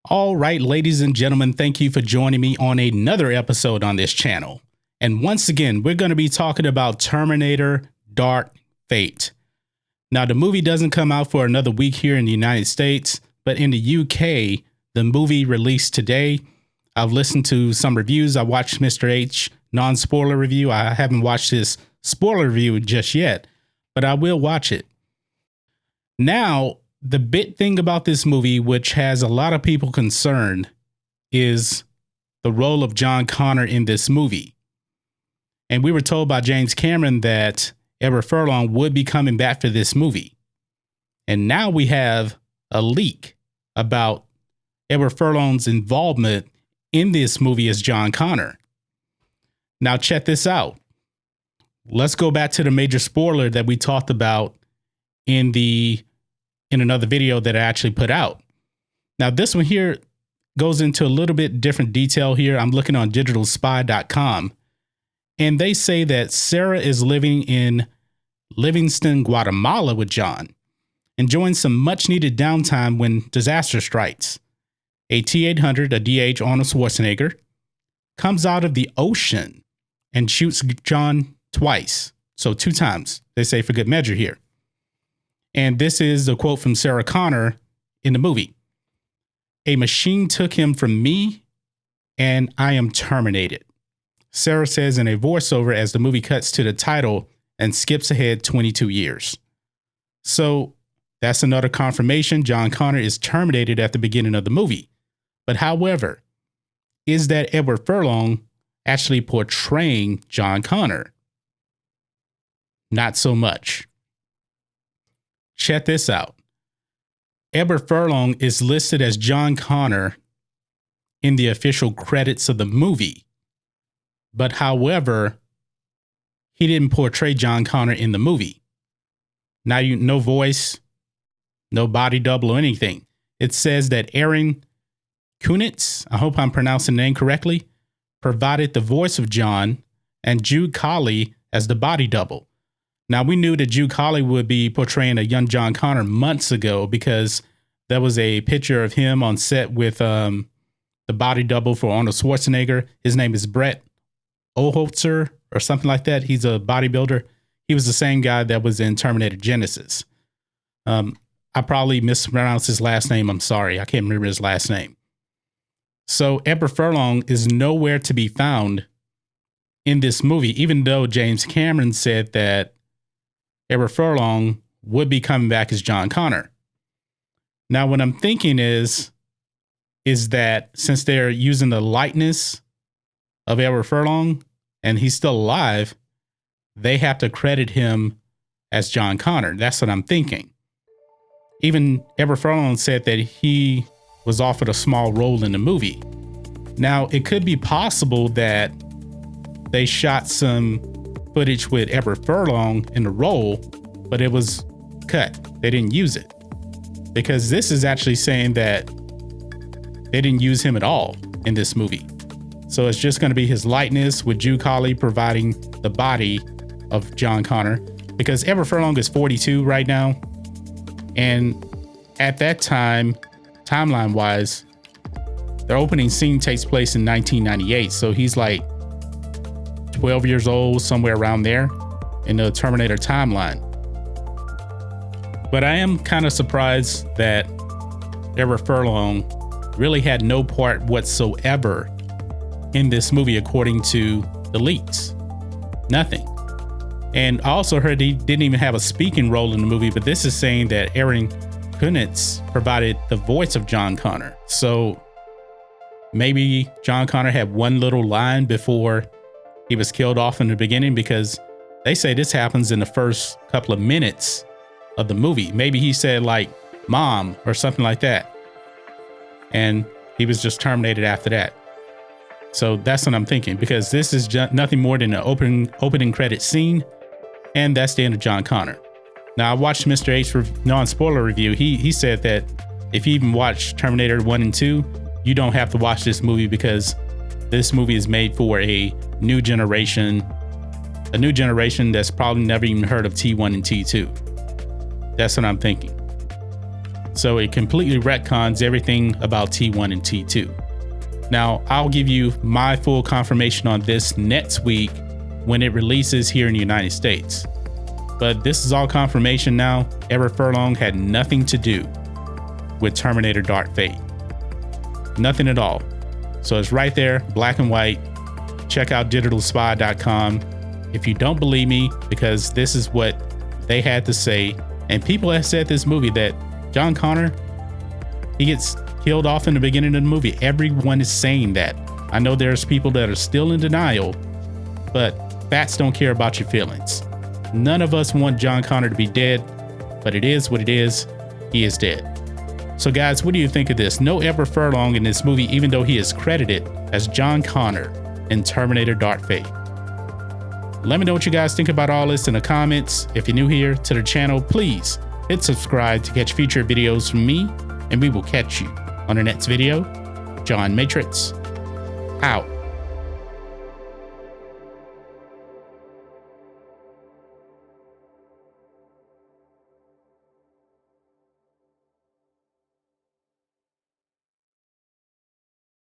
All right, ladies and gentlemen, thank you for joining me on another episode on this channel. And once again, we're going to be talking about Terminator Dark Fate. Now, the movie doesn't come out for another week here in the United States, but in the UK, the movie released today. I've listened to some reviews. I watched Mr. H non-spoiler review. I haven't watched his spoiler review just yet, but I will watch it. Now, the big thing about this movie, which has a lot of people concerned, is the role of John Connor in this movie. And we were told by James Cameron that Edward Furlong would be coming back for this movie. And now we have a leak about Edward Furlong's involvement in this movie as John Connor. Now check this out. Let's go back to the major spoiler that we talked about in another video that I actually put out. Now this one here goes into a little bit different detail here. I'm looking on digitalspy.com, and they say that Sarah is living in Livingston, Guatemala with John, enjoying some much needed downtime when disaster strikes. A T-800, a DH Arnold Schwarzenegger, comes out of the ocean and shoots John twice. So 2 times, they say, for good measure here. And this is a quote from Sarah Connor in the movie. "A machine took him from me, and I am terminated," Sarah says in a voiceover as the movie cuts to the title and skips ahead 22 years. So that's another confirmation John Connor is terminated at the beginning of the movie. But however, is that Edward Furlong actually portraying John Connor? Not so much. Check this out. Edward Furlong is listed as John Connor in the official credits of the movie. But however, he didn't portray John Connor in the movie. Now, no voice, no body double or anything. It says that Aaron Kunitz, I hope I'm pronouncing the name correctly, provided the voice of John, and Jude Colley as the body double. Now, we knew that Jude Colley would be portraying a young John Connor months ago because there was a picture of him on set with the body double for Arnold Schwarzenegger. His name is Brett Oholtzer or something like that. He's a bodybuilder. He was the same guy that was in Terminator Genesis. I probably mispronounced his last name. I'm sorry. I can't remember his last name. So Edward Furlong is nowhere to be found in this movie, even though James Cameron said that Edward Furlong would be coming back as John Connor. Now, what I'm thinking is that since they're using the likeness of Edward Furlong and he's still alive, they have to credit him as John Connor. That's what I'm thinking. Even Edward Furlong said that he was offered a small role in the movie. Now, it could be possible that they shot some footage with Edward Furlong in the role, but it was cut. They didn't use it because this is actually saying that they didn't use him at all in this movie. So it's just going to be his likeness with Jude Colley providing the body of John Connor, because Edward Furlong is 42 right now. And at that time, timeline wise, their opening scene takes place in 1998. So he's like 12 years old, somewhere around there in the Terminator timeline. But I am kind of surprised that Edward Furlong really had no part whatsoever in this movie, according to the leaks. Nothing. And I also heard he didn't even have a speaking role in the movie, but this is saying that Aaron Kunitz provided the voice of John Connor. So maybe John Connor had one little line before he was killed off in the beginning, because they say this happens in the first couple of minutes of the movie. Maybe he said like "mom" or something like that, and he was just terminated after that. So that's what I'm thinking, because this is nothing more than an opening credit scene, and that's the end of John Connor. Now, I watched Mr. H non-spoiler review. He said that if you even watch Terminator 1 and 2, you don't have to watch this movie, because this movie is made for a new generation that's probably never even heard of T1 and T2. That's what I'm thinking. So it completely retcons everything about T1 and T2. Now, I'll give you my full confirmation on this next week when it releases here in the United States. But this is all confirmation now. Edward Furlong had nothing to do with Terminator Dark Fate. Nothing at all. So it's right there, black and white. Check out digitalspy.com. If you don't believe me, because this is what they had to say, and people have said this movie that John Connor, he gets killed off in the beginning of the movie. Everyone is saying that. I know there's people that are still in denial, but facts don't care about your feelings. None of us want John Connor to be dead, but it is what it is. He is dead. So guys, what do you think of this? No Edward Furlong in this movie, even though he is credited as John Connor in Terminator Dark Fate. Let me know what you guys think about all this in the comments. If you're new here to the channel, please hit subscribe to catch future videos from me, and we will catch you on the next video. John Matrixx, out.